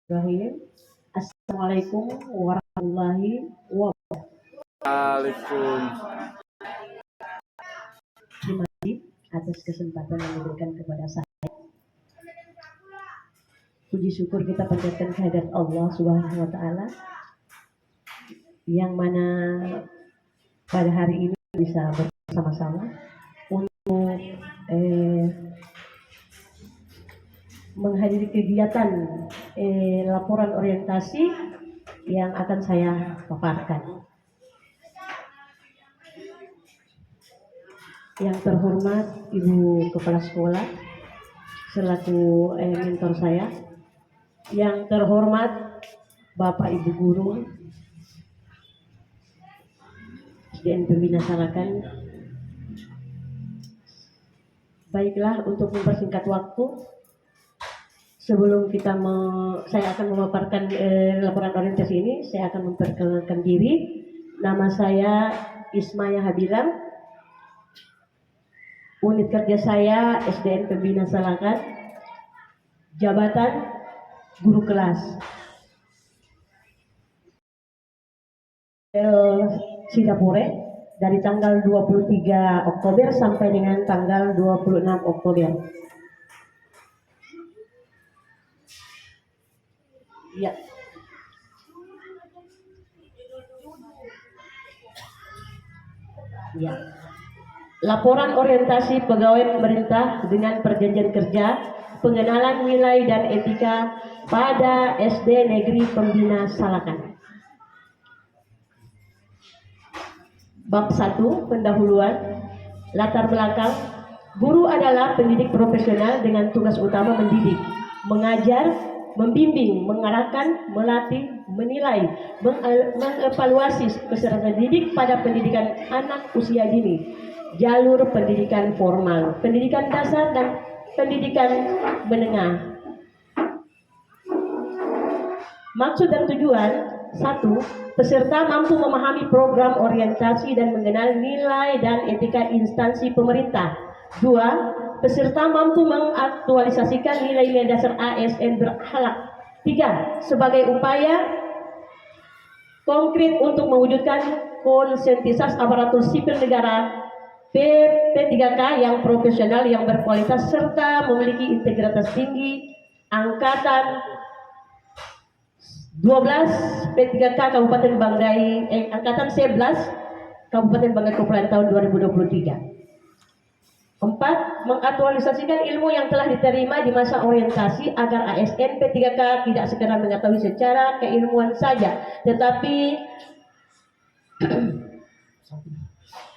Bismillahirrahmanirrahim. Assalamualaikum warahmatullahi wabarakatuh. Waalaikumsalam. Terima kasih atas kesempatan yang diberikan kepada saya. Puji syukur kita panjatkan kehadirat Allah Subhanahu wa taala yang mana pada hari ini bisa bersama-sama untuk menghadiri kegiatan laporan orientasi yang akan saya paparkan. Yang terhormat Ibu Kepala Sekolah selaku mentor saya, yang terhormat Bapak Ibu Guru SDN Pembina Salakan. Baiklah, untuk mempersingkat waktu, sebelum saya akan memaparkan laporan orientasi ini, saya akan memperkenalkan diri. Nama saya Ismaya Habilang. Unit kerja saya SDN Pembina Salakan. Jabatan guru kelas. Singapura dari tanggal 23 Oktober sampai dengan tanggal 26 Oktober. Ya. Ya. Laporan orientasi pegawai pemerintah dengan perjanjian kerja, pengenalan nilai dan etika pada SD Negeri Pembina Salakan. Bab 1, pendahuluan. Latar belakang. Guru adalah pendidik profesional dengan tugas utama mendidik, mengajar, membimbing, mengarahkan, melatih, menilai, mengevaluasi keserasian didik pada pendidikan anak usia dini, jalur pendidikan formal, pendidikan dasar, dan pendidikan menengah. Maksud dan tujuan: 1. Peserta mampu memahami program orientasi dan mengenal nilai dan etika instansi pemerintah. 2. Peserta mampu mengaktualisasikan nilai-nilai dasar ASN berakhlak. 3. Sebagai upaya konkret untuk mewujudkan konsentrasi aparatur sipil negara P3K yang profesional, yang berkualitas, serta memiliki integritas tinggi. Angkatan 12 P3K Kabupaten Banggai, Angkatan 11 Kabupaten Banggai Kepulauan tahun 2023. 4. Mengaktualisasikan ilmu yang telah diterima di masa orientasi agar ASN P3K tidak sekedar mengetahui secara keilmuan saja, tetapi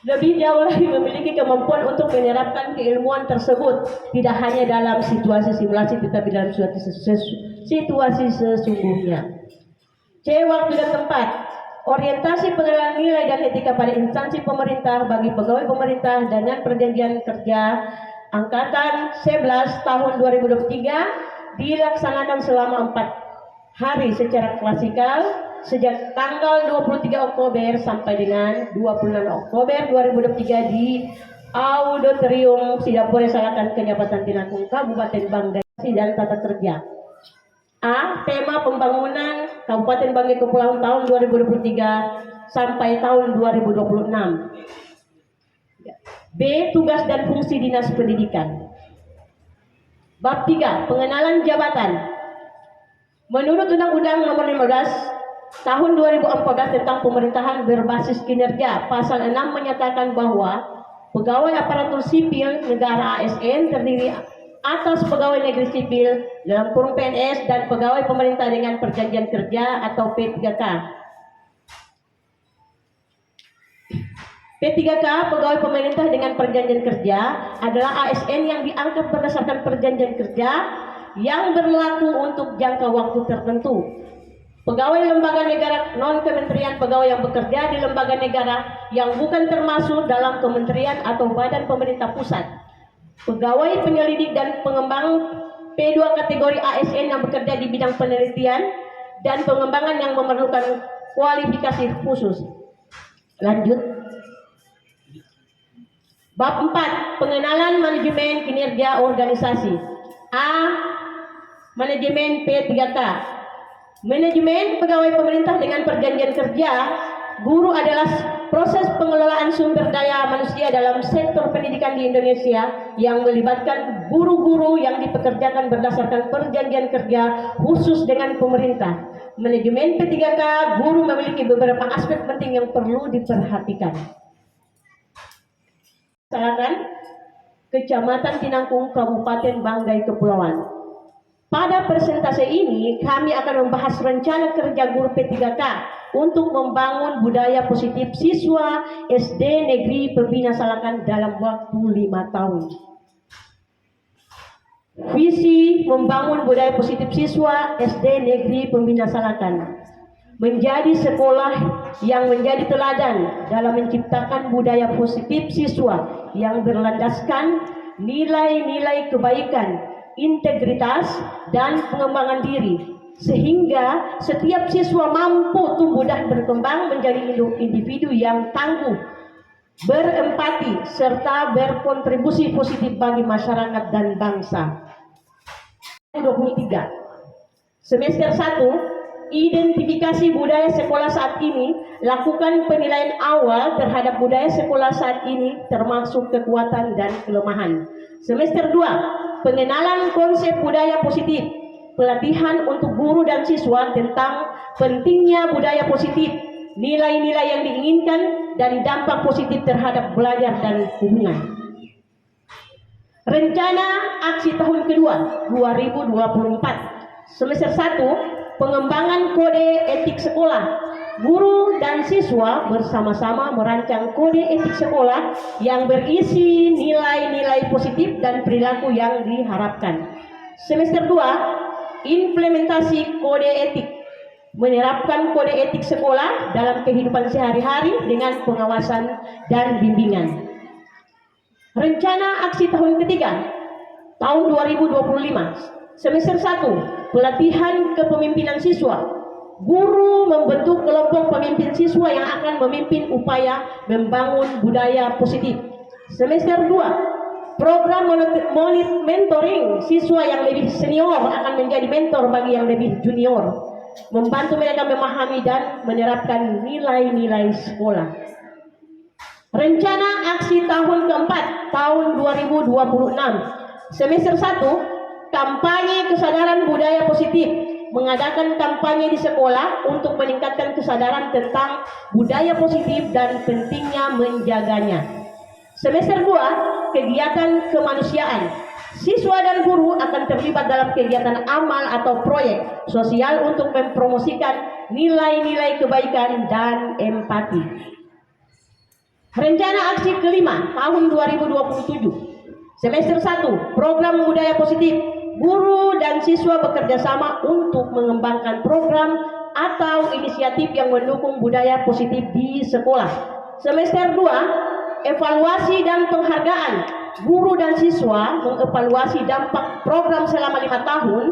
lebih jauh lagi memiliki kemampuan untuk menerapkan keilmuan tersebut tidak hanya dalam situasi simulasi tetapi dalam situasi sesungguhnya. C. Waktu dan tempat. Orientasi pengenalan nilai dan etika pada instansi pemerintah bagi pegawai pemerintah dengan perjanjian kerja Angkatan 11 tahun 2023 dilaksanakan selama 4 hari secara klasikal sejak tanggal 23 Oktober sampai dengan 26 Oktober 2023 di Auditorium Singapura Salakan Kenyapatan Tinakung Kabupaten Banggai dan tata kerja. A. Tema pembangunan Kabupaten Banggai Kepulauan tahun 2023 sampai tahun 2026. B. Tugas dan fungsi dinas pendidikan. Bab 3. Pengenalan jabatan. Menurut Undang-Undang Nomor 15 Tahun 2014 tentang pemerintahan berbasis kinerja, pasal 6 menyatakan bahwa pegawai aparatur sipil negara ASN terdiri atas pegawai negeri sipil dalam kurung PNS dan pegawai pemerintah dengan perjanjian kerja atau P3K. P3K, pegawai pemerintah dengan perjanjian kerja, adalah ASN yang diangkat berdasarkan perjanjian kerja yang berlaku untuk jangka waktu tertentu. Pegawai lembaga negara non-kementerian, pegawai yang bekerja di lembaga negara yang bukan termasuk dalam kementerian atau badan pemerintah pusat. Pegawai penyelidik dan pengembang P2 kategori ASN yang bekerja di bidang penelitian dan pengembangan yang memerlukan kualifikasi khusus. Lanjut. Bab 4. Pengenalan manajemen kinerja organisasi. A. Manajemen P3K. Manajemen pegawai pemerintah dengan perjanjian kerja guru adalah proses pengelolaan sumber daya manusia dalam sektor pendidikan di Indonesia yang melibatkan guru-guru yang dipekerjakan berdasarkan perjanjian kerja khusus dengan pemerintah. Manajemen P3K guru memiliki beberapa aspek penting yang perlu diperhatikan. Misalkan Kecamatan Tinangkung, Kabupaten Banggai Kepulauan. Pada presentase ini, kami akan membahas rencana kerja guru P3K untuk membangun budaya positif siswa SD Negeri Pembina Salakan dalam waktu 5 tahun. Visi membangun budaya positif siswa SD Negeri Pembina Salakan menjadi sekolah yang menjadi teladan dalam menciptakan budaya positif siswa yang berlandaskan nilai-nilai kebaikan, integritas, dan pengembangan diri, sehingga setiap siswa mampu tumbuh dan berkembang menjadi individu yang tangguh, berempati, serta berkontribusi positif bagi masyarakat dan bangsa. 23. Semester 1, identifikasi budaya sekolah saat ini, lakukan penilaian awal terhadap budaya sekolah saat ini termasuk kekuatan dan kelemahan. Semester 2, pengenalan konsep budaya positif, pelatihan untuk guru dan siswa tentang pentingnya budaya positif, nilai-nilai yang diinginkan, dan dampak positif terhadap belajar dan hubungan. Rencana aksi tahun kedua 2024. Semester 1, pengembangan kode etik sekolah. Guru dan siswa bersama-sama merancang kode etik sekolah yang berisi nilai-nilai positif dan perilaku yang diharapkan. Semester 2, implementasi kode etik. Menerapkan kode etik sekolah dalam kehidupan sehari-hari dengan pengawasan dan bimbingan. Rencana aksi tahun ketiga tahun 2025. Semester 1, pelatihan kepemimpinan siswa. Guru membentuk kelompok pemimpin siswa yang akan memimpin upaya membangun budaya positif. Semester 2, program mentoring siswa yang lebih senior akan menjadi mentor bagi yang lebih junior, membantu mereka memahami dan menerapkan nilai-nilai sekolah. Rencana aksi tahun keempat tahun 2026. Semester 1, kampanye kesadaran budaya positif, mengadakan kampanye di sekolah untuk meningkatkan kesadaran tentang budaya positif dan pentingnya menjaganya. Semester 2, kegiatan kemanusiaan. Siswa dan guru akan terlibat dalam kegiatan amal atau proyek sosial untuk mempromosikan nilai-nilai kebaikan dan empati. Rencana aksi kelima tahun 2027. Semester 1, program budaya positif. Guru dan siswa bekerja sama untuk mengembangkan program atau inisiatif yang mendukung budaya positif di sekolah. Semester 2, evaluasi dan penghargaan. Guru dan siswa mengevaluasi dampak program selama 5 tahun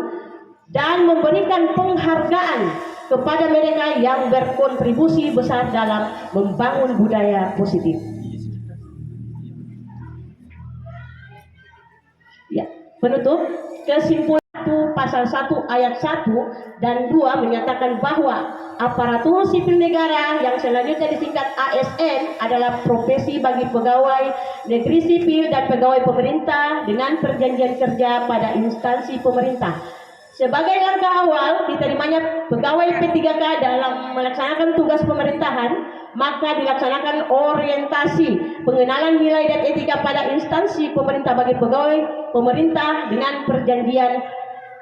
dan memberikan penghargaan kepada mereka yang berkontribusi besar dalam membangun budaya positif. Ya, penutup. Kesimpulan pasal 1 ayat 1 dan 2 menyatakan bahwa aparatur sipil negara yang selanjutnya disingkat ASN adalah profesi bagi pegawai negeri sipil dan pegawai pemerintah dengan perjanjian kerja pada instansi pemerintah. Sebagai langkah awal diterimanya pegawai P3K dalam melaksanakan tugas pemerintahan, maka dilaksanakan orientasi pengenalan nilai dan etika pada instansi pemerintah bagi pegawai pemerintah dengan perjanjian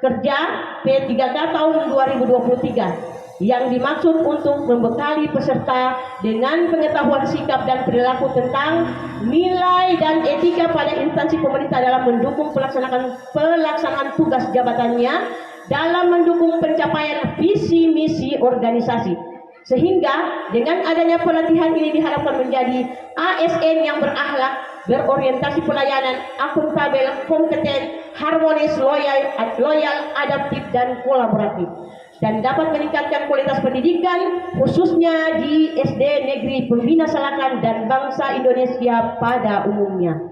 kerja P3K tahun 2023 yang dimaksud untuk membekali peserta dengan pengetahuan sikap dan perilaku tentang nilai dan etika pada instansi pemerintah dalam mendukung pelaksanaan tugas jabatannya dalam mendukung pencapaian visi misi organisasi. Sehingga dengan adanya pelatihan ini diharapkan menjadi ASN yang berakhlak, berorientasi pelayanan, akuntabel, kompeten, harmonis, loyal, adaptif, dan kolaboratif, dan dapat meningkatkan kualitas pendidikan khususnya di SD Negeri Pembina Salakan dan bangsa Indonesia pada umumnya.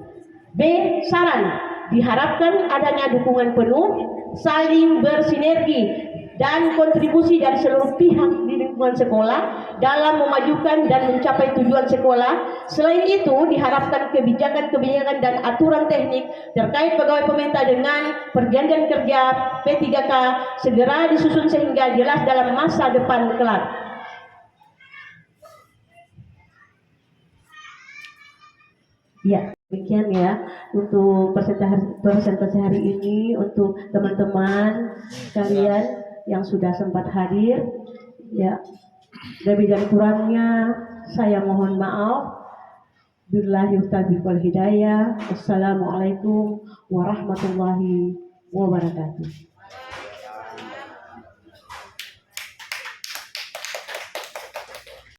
B. Saran, diharapkan adanya dukungan penuh, saling bersinergi dan kontribusi dari seluruh pihak di lingkungan sekolah dalam memajukan dan mencapai tujuan sekolah. Selain itu, diharapkan kebijakan-kebijakan dan aturan teknik terkait pegawai pemerintah dengan perjanjian kerja P3K segera disusun sehingga jelas dalam masa depan kelak. Ya, demikian ya untuk presentasi hari ini untuk teman-teman kalian yang sudah sempat hadir. Ya, lebih dan kurangnya saya mohon maaf. Billahi taufiq wal hidayah. Wassalamualaikum warahmatullahi wabarakatuh.